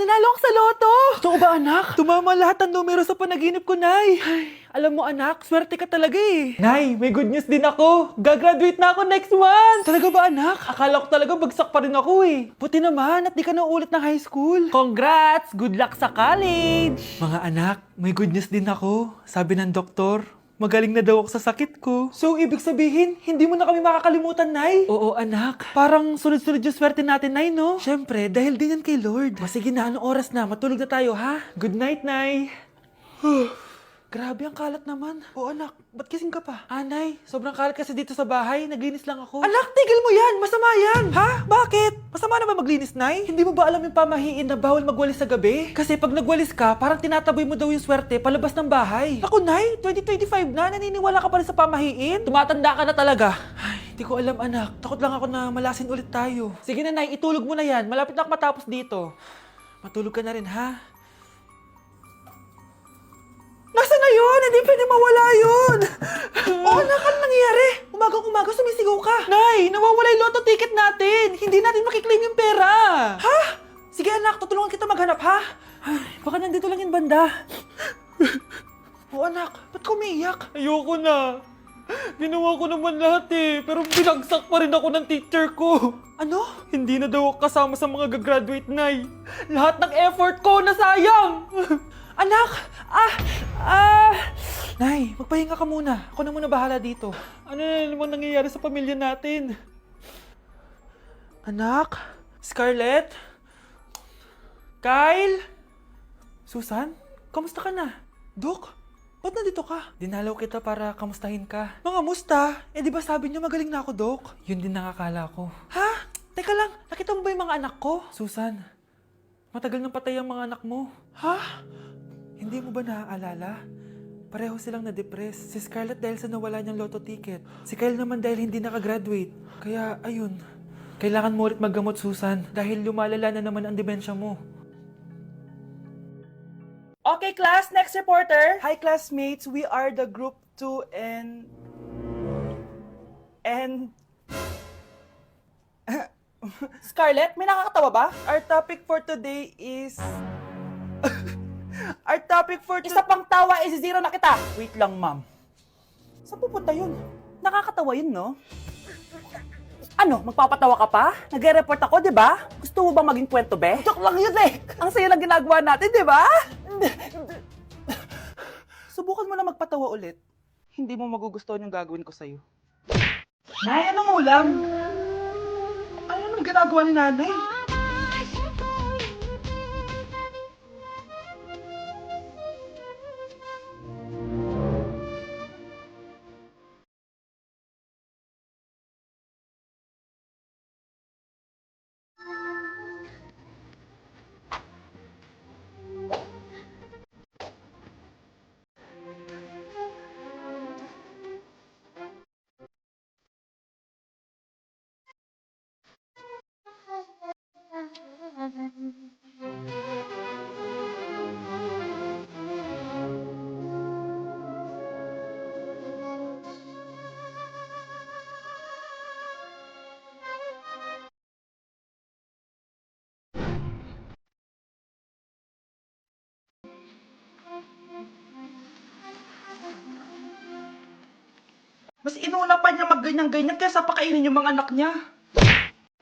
nanalo ako sa loto! Totoo ba, anak? Tumama lahat ng numero sa panaginip ko, Nay. Ay, alam mo, anak, swerte ka talaga eh. Nay, may good news din ako. Gagraduate na ako next month! Talaga ba, anak? Akala ko talaga bagsak pa rin ako eh. Buti naman at di ka na ulit ng high school. Congrats! Good luck sa college! Mga anak, may good news din ako. Sabi ng doktor, magaling na daw ako sa sakit ko. So, ibig sabihin, hindi mo na kami makakalimutan, Nay? Oo, anak. Parang sunod-sunod yung swerte natin, Nay, no? Siyempre, dahil din yan kay Lord. Sige na, anong oras na? Matulog na tayo, ha? Good night, Nay. Grabe, ang kalat naman. O anak, ba't kising ka pa? Nay, sobrang kalat kasi dito sa bahay. Naglinis lang ako. Anak, tigil mo yan! Masama yan! Ha? Bakit? Masama na ba maglinis, Nay? Hindi mo ba alam yung pamahiin na bawal magwalis sa gabi? Kasi pag nagwalis ka, parang tinataboy mo daw yung swerte palabas ng bahay. Ako, Nay, 2025 na, naniniwala ka pa rin sa pamahiin? Tumatanda ka na talaga. Ay, hindi ko alam, anak. Takot lang ako na malasin ulit tayo. Sige na, Nay, itulog mo na yan. Malapit na ako matapos dito. Matulog ka na rin, ha? Nasaan na yun? Hindi pwede mawala yun! Oo, anak, ano nangyayari? Umagang-umaga sumisigaw ka. Nay, nawawala yung lotto ticket natin. Hindi natin makiklaim yung pera. Ha? Sige anak, tutulungan kita maghanap, ha? Ay, baka nandito lang yung banda. Oo anak, ba't ka umiiyak? Ayoko na. Ginawa ko naman lahat eh, pero binagsak pa rin ako ng teacher ko. Ano? Hindi na daw ako kasama sa mga gagraduate, Nay. Lahat ng effort ko nasayang. Anak! Nay, magpahinga ka muna. Ako na muna bahala dito. Ano na namang nangyayari sa pamilya natin? Anak? Scarlett? Kyle? Susan? Kamusta ka na? Dok? Ba't nandito ka? Dinalaw kita para kamustahin ka. Mga musta? Eh di ba sabi niyo magaling na ako, Dok? Yun din nakakala ko. Ha? Teka lang, nakita mo ba yung mga anak ko? Susan, matagal nang patay ang mga anak mo. Ha? Hindi mo ba naaalala? Pareho silang na-depress. Si Scarlett dahil sa nawala niyang lotto ticket. Si Kyle naman dahil hindi nakagraduate. Kaya, ayun. Kailangan mo ulit maggamot, Susan. Dahil lumalala na naman ang demensya mo. Okay, class. Next reporter. Hi, classmates. We are the group 2 and... Scarlett, may nakakatawa ba? Our topic for today is... Our topic for Isa pang tawa is zero na kita. Wait lang, ma'am. Saan pupunta yun? Nakakatawa yun, no? Ano, magpapatawa ka pa? Nagre-report ako, di ba? Gusto mo bang maging kwento, be? Joke lang yun eh! Ang sayo ng ginagawa natin, di ba? Subukan mo na magpatawa ulit. Hindi mo magugustuhan yung gagawin ko sa'yo. Nay, anong ulam? Ano nang ginagawa ni nanay? Mas inuna pa niya magganyan-ganyan kaysa pakainin yung mga anak niya.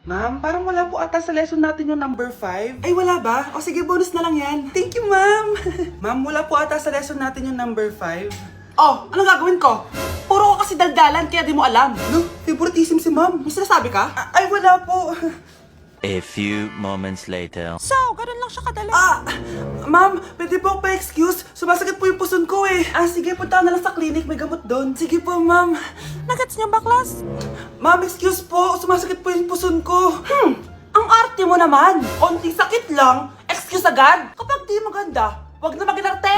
Ma'am, parang wala po ata sa lesson natin yung number 5. Ay, wala ba? O sige, bonus na lang yan. Thank you, ma'am. Ma'am, wala po ata sa lesson natin yung number 5. Oh, anong gagawin ko? Puro ko kasi daldalan kaya di mo alam. No, favoritism si ma'am. May sinasabi ka? Ay, wala po. A few moments later. So, ganun lang siya kadali. Ma'am, pwede po ako pa-excuse. Sumasakit po yung puson ko eh. Sige, punta na lang sa clinic. May gamot doon. Sige po, ma'am. Nagets niyo ba, class? Ma'am, excuse po. Sumasakit po yung puson ko. Ang arte mo naman. Konting sakit lang. Excuse agad. Kapag di maganda, wag na maginarte.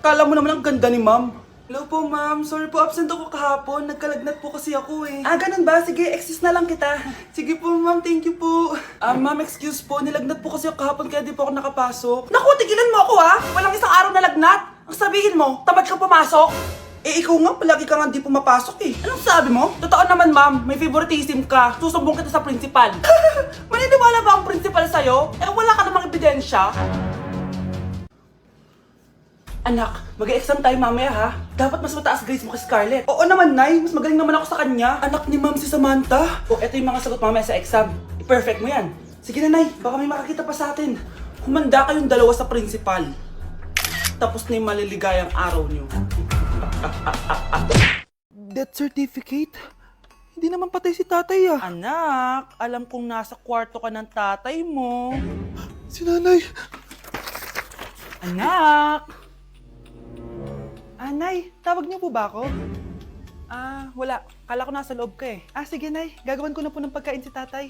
Kala mo naman ang ganda ni ma'am. Hello po, ma'am. Sorry po, absent ako kahapon. Nagkalagnat po kasi ako eh. Ganun ba? Sige, excuse na lang kita. Sige po, ma'am. Thank you po. Ma'am, excuse po. Nilagnat po kasi ako kahapon kaya di po ako nakapasok. Naku, tigilan mo ako ha. Walang isang araw na lagnat. Ang sabihin mo, tamad ka pumasok. Ikaw nga, palagi ka nga di pumapasok eh. Anong sabi mo? Totoo naman, ma'am. May favoritism ka. Susumbong kita sa principal. Maniniwala ba ang principal sa'yo? Wala ka namang ebidensya? Anak, mag-exam tayo mamaya ha. Dapat mas mataas grades mo kay Scarlett. Oo naman, Nay. Mas magaling naman ako sa kanya. Anak ni Ma'am si Samantha. O, eto yung mga sagot mamaya sa exam. I-perfect mo yan. Sige na, Nay. Baka may makakita pa sa atin. Humanda kayong dalawa sa principal. Tapos na yung maliligayang araw niyo. Death certificate? Hindi naman patay si tatay ah. Anak, alam kong nasa kwarto ka ng tatay mo. Si nanay. Anak! Nay, tawag niyo po ba ako? Wala. Kala ko nasa loob ka eh. Sige Nay, gagawan ko na po ng pagkain si tatay.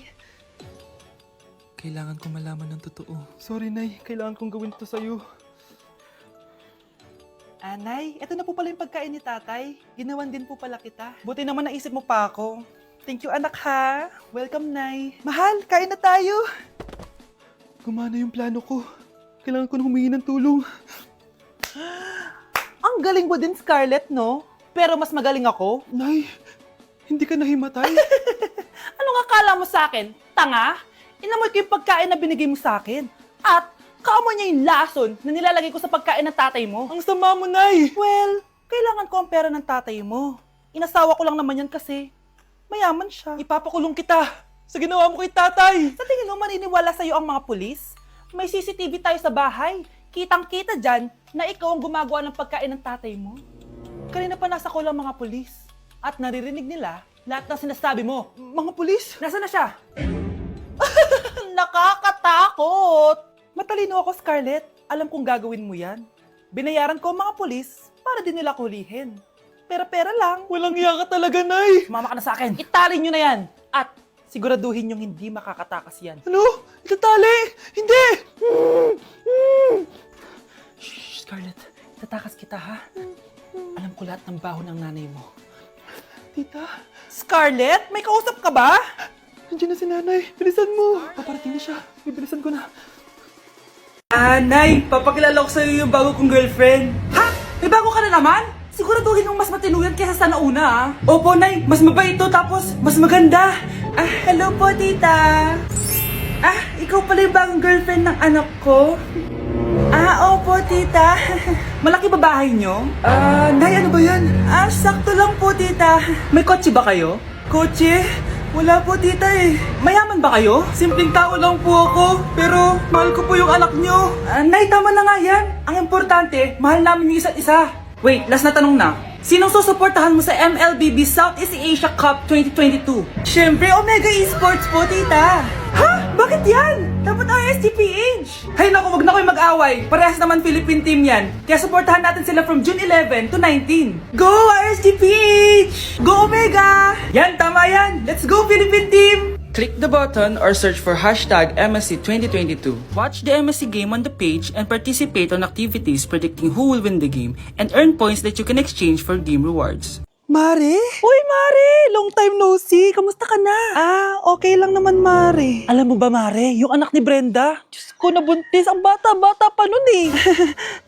Kailangan ko malaman ng totoo. Sorry Nay, kailangan kong gawin ito sa'yo. Nay, eto na po pala yung pagkain ni tatay. Ginawan din po pala kita. Buti naman naisip mo pa ako. Thank you anak ha. Welcome Nay. Mahal, kain na tayo. Gumana yung plano ko. Kailangan ko na humingi ng tulong. Ang galing mo din, Scarlett, no? Pero mas magaling ako. Nay, hindi ka nahimatay. Anong akala mo sa akin? Tanga? Inamoy ko yung pagkain na binigay mo sa akin. At kaamoy niya yung lason na nilalagay ko sa pagkain ng tatay mo. Ang sama mo, Nay. Well, kailangan ko ang pera ng tatay mo. Inasawa ko lang naman yan kasi mayaman siya. Ipapakulong kita sa ginawa mo kay tatay. Sa tingin mo maniniwala sa'yo ang mga pulis? May CCTV tayo sa bahay. Kitang-kita dyan na ikaw ang gumagawa ng pagkain ng tatay mo. Kanina pa nasa kulang mga pulis. At naririnig nila lahat ng sinasabi mo. Mga pulis? Nasaan na siya? Nakakatakot! Matalino ako, Scarlett. Alam kong gagawin mo yan. Binayaran ko ang mga pulis para din nila kulihin. Pera-pera lang. Walang iya ka talaga, Nay. Sumama ka na sa akin. Itali nyo na yan. At siguraduhin yung hindi makakatakas yan. Ano? Itatali? Hindi! Shh, Scarlett. Itatakas kita, ha? Alam ko lahat ng baho ng nanay mo. Tita, Scarlett, may kausap ka ba? nandiyan na si nanay. Bilisan mo. Paparating na siya. Bibilisan ko na. Nay, papakilala ko sa'yo yung bago kong girlfriend. Ha? May bago ka na naman? Siguraduhin mong mas matino yan kesa sa nauna, ah. Opo, Nay. Mas mabait ito, tapos mas maganda. Hello po, tita. Ikaw pala yung bagong girlfriend ng anak ko? Opo, tita. Malaki ba bahay nyo? Nay, ano ba yan? Sakto lang po, tita. May kotse ba kayo? Kotse? Wala po, tita eh. Mayaman ba kayo? Simpleng tao lang po ako, pero mahal ko po yung anak nyo. Nay, tama na nga yan. Ang importante, mahal namin yung isa't isa. Wait, last na tanong na. Sinong susuportahan mo sa MLBB Southeast Asia Cup 2022? Siyempre, Omega Esports po, tita. Ha? Bakit yan? Dapat RSGPH. Hay naku, wag na kayo mag-away. Parehas naman Philippine team yan. Kaya suportahan natin sila from June 11 to 19. Go RSGPH! Go Omega! Yan, tama yan. Let's go Philippine team! Click the button or search for hashtag MSC 2022. Watch the MSC game on the page and participate on activities predicting who will win the game and earn points that you can exchange for game rewards. Mare? Uy, Mare! Long time no see! Kamusta ka na? Okay lang naman, Mare. Alam mo ba, Mare? Yung anak ni Brenda? Diyos ko, nabuntis. Ang bata-bata pa nun eh.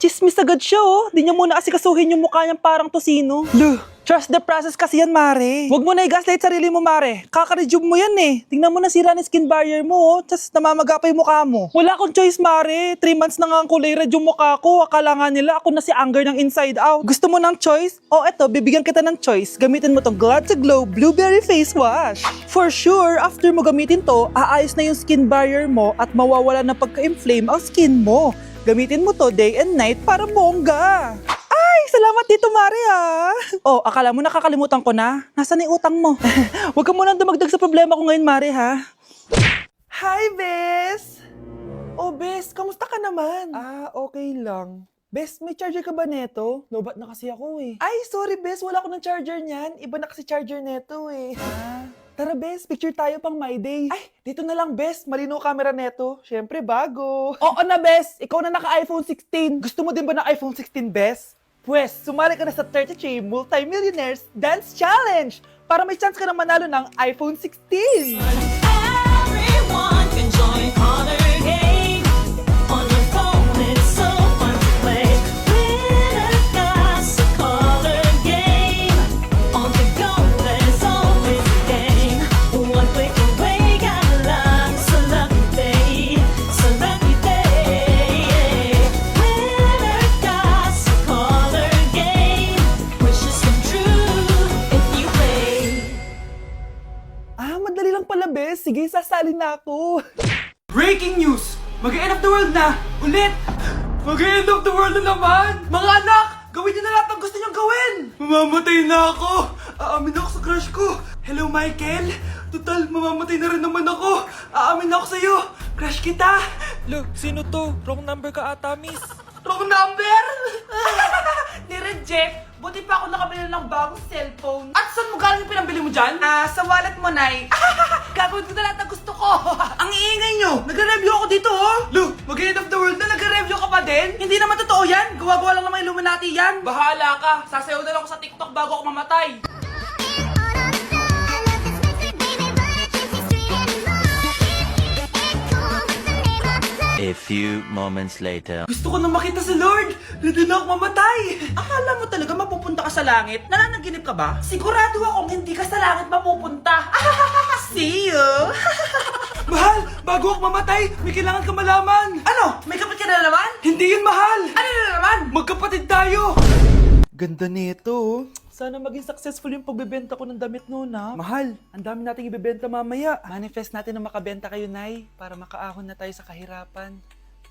Chismis agad siya oh. Di niya muna kasi kasuhin yung mukha niyang parang tosino. Trust the process kasi yan, Mare. Huwag mo na i-gaslight sarili mo, Mare. Kaka-rejuve mo yan eh. Tingnan mo na sira ng skin barrier mo, oh. Tapos namamaga pa yung mukha mo. Wala akong choice, Mare. 3 months na nga ang kulay red yung mukha ko. Akala nga nila ako na si Anger ng inside out. Gusto mo ng choice? Eto, bibigyan kita ng choice. Gamitin mo tong Glad to Glow Blueberry Face Wash. For sure, after mo gamitin to, aayos na yung skin barrier mo at mawawala na pagka-inflame ang skin mo. Gamitin mo to day and night para bongga. Salamat dito, Mare, akala mo nakakalimutan ko na? Nasaan yung utang mo? Huwag ka munang dumagdag sa problema ko ngayon, Mare, ha? Hi, Bes! Bes, kamusta ka naman? Okay lang. Bes, may charger ka ba neto? Lobat na kasi ako, eh. Ay, sorry, Bes. Wala ko ng charger niyan. Iba na kasi charger neto, eh. Tara, Bes. Picture tayo pang My Day. Ay, dito na lang, Bes. Malinaw camera neto. Siyempre, bago. Oo na, Bes. Ikaw na naka-iPhone 16. Gusto mo din ba ng iPhone 16, Bes? Pwes, Sumali ka na sa 33 Multi-Millionaires Dance Challenge para may chance ka na manalo ng iPhone 16. Everyone can join Honor Game. On your phone, it's so fun to play. Winner's got a color game. On the go, there's always a game. One click away, got a lot, so lucky day, so lucky day. sasali na ako. Breaking news! Mag-end of the world na! Ulit! Mag-end of the world na naman! Mga anak! Gawin niyo na lahat ng gusto niyong gawin! Mamamatay na ako! Aamin ako sa crush ko! Hello, Michael! Total, mamamatay na rin naman ako! Aamin ako sa'yo! Crush kita! Look, sino to? Wrong number ka ata, miss. Wrong number! Ni-reject! Buti pa ako nakabili ng bagong cellphone. At saan mo galing yung pinambili mo dyan? Sa wallet mo, Nay. Gagawin ko na lahat ng gusto ko. Ang iingay nyo! Nagre-review ako dito, oh! Lu, mag-end of the world na nagre-review ka pa din? Hindi naman totoo yan! Gawa-gawa lang naman Illuminati yan! Bahala ka! Sasayaw na lang ako sa TikTok bago ako mamatay! A few moments later. Gusto ko na makita si Lord! Ready na ako mamatay! Akala mo talaga mapupunta ka sa langit? Nananaginip ka ba? Sigurado akong hindi ka sa langit mapupunta! See you! Mahal! Bago ako mamatay, may kailangan ka malaman! Ano? May kapatid ka na naman? Hindi yun, Mahal! Ano na naman? Magkapatid tayo! Ganda nito. Sana maging successful yung pagbebenta ko ng damit noon, ha? Mahal, ang dami nating ibebenta mamaya. Manifest natin na makabenta kayo, Nay, para makaahon na tayo sa kahirapan.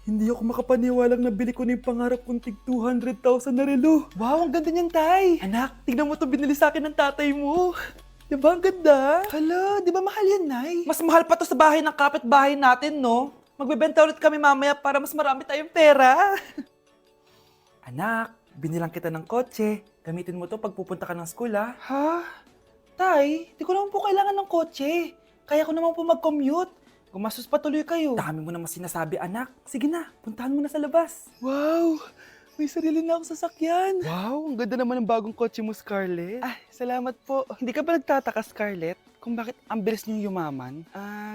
Hindi ako makapaniwalang nabili ko na yung pangarap kong tig 200,000 na relo. Wow, ang ganda niyan, Tay. Anak, tignan mo itong binili sa akin ng tatay mo. Diba ang ganda? Hala, di ba mahal yan, Nay? Mas mahal pa to sa bahay ng kapitbahay natin, no? Magbebenta ulit kami mamaya para mas marami tayong pera. Anak, binilang kita ng kotse. Gamitin mo to pag pupunta ka ng school, ha? Ha? Tay, di ko naman po kailangan ng kotse. Kaya ko naman po mag-commute. Gumastos pa tuloy kayo. Dami mo naman sinasabi, anak. Sige na, puntahan mo na sa labas. Wow! May sarili na akong sasakyan. Wow, ang ganda naman ng bagong kotse mo, Scarlett. Ah, salamat po. Hindi ka ba nagtataka, Scarlett, kung bakit ang bilis niyong yumaman?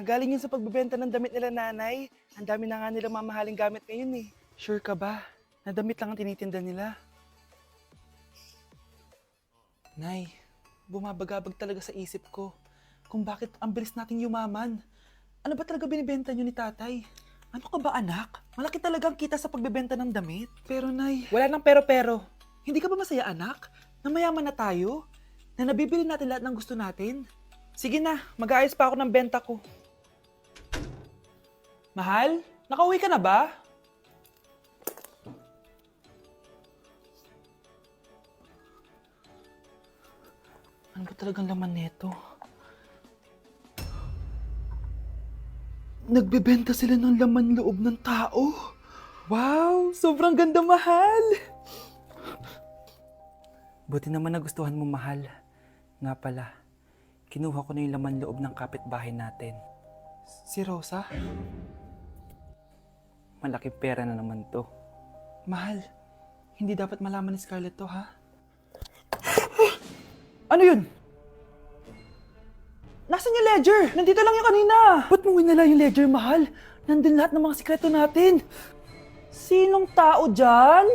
Galing yun sa pagbebenta ng damit nila, nanay. Ang dami na nga nilang mamahaling gamit ngayon, eh. Sure ka ba? Na damit lang ang tinitinda nila? Nay, bumabagabag talaga sa isip ko kung bakit ang bilis nating yumaman. Ano ba talaga binibenta niyo ni tatay? Ano ka ba, anak? Malaki talaga ang kita sa pagbebenta ng damit. Pero, Nay, wala nang pero-pero. Hindi ka ba masaya, anak? Na mayaman na tayo? Na nabibili natin lahat ng gusto natin? Sige na, mag-aayos pa ako ng benta ko. Mahal, nakauwi ka na ba? Ano ba talagang laman nito? Nagbebenta sila ng laman loob ng tao. Wow! Sobrang ganda, mahal! Buti naman nagustuhan mo, mahal. Nga pala, kinuha ko na yung laman loob ng kapitbahay natin. Si Rosa? Malaking pera na naman to. Mahal, hindi dapat malaman ni Scarlett to, ha? Ano yun? Nasaan yung ledger? Nandito lang yung kanina. Ba't mo winala yung ledger, mahal? Nandun lahat ng mga sikreto natin. Sinong tao dyan?